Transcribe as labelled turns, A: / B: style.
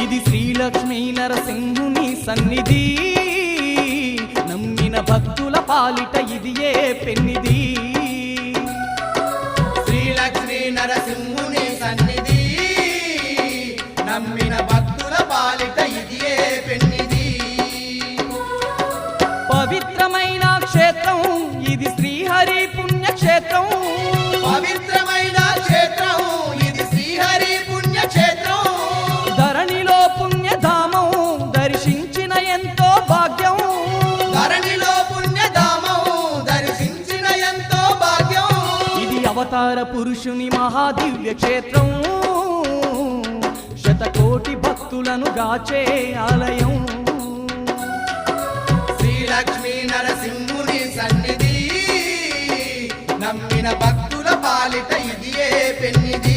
A: ఇది శ్రీ లక్ష్మీ నరసింహుని సన్నిధి, నమ్మిన భక్తుల పాలిట ఇది ఏ పెన్నిది.
B: శ్రీ లక్ష్మీ నరసింహుని సన్నిధి, నమ్మిన భక్తుల పాలిట ఇది ఏ పెన్నిది.
A: పవిత్రమైన క్షేత్రం ఇది శ్రీహరి పుణ్యక్షేత్రం,
B: పవిత్రమైన క్షేత్రం ఇది శ్రీహరి పుణ్యక్షేత్రం.
A: ధరణిలో పుణ్యధామం దర్శించిన ఎంతో భాగ్యం,
B: ధరణిలో పుణ్యధామం దర్శించిన ఎంతో భాగ్యం.
A: ఇది అవతార పురుషుని మహాదివ్య క్షేత్రం, శతకోటి భక్తులను గాచే ఆలయం.
B: శ్రీ లక్ష్మీ నరసింహుని సన్నిధి, నమ్మిన భక్తుల పాలిట ఇది ఏ పెన్నిది.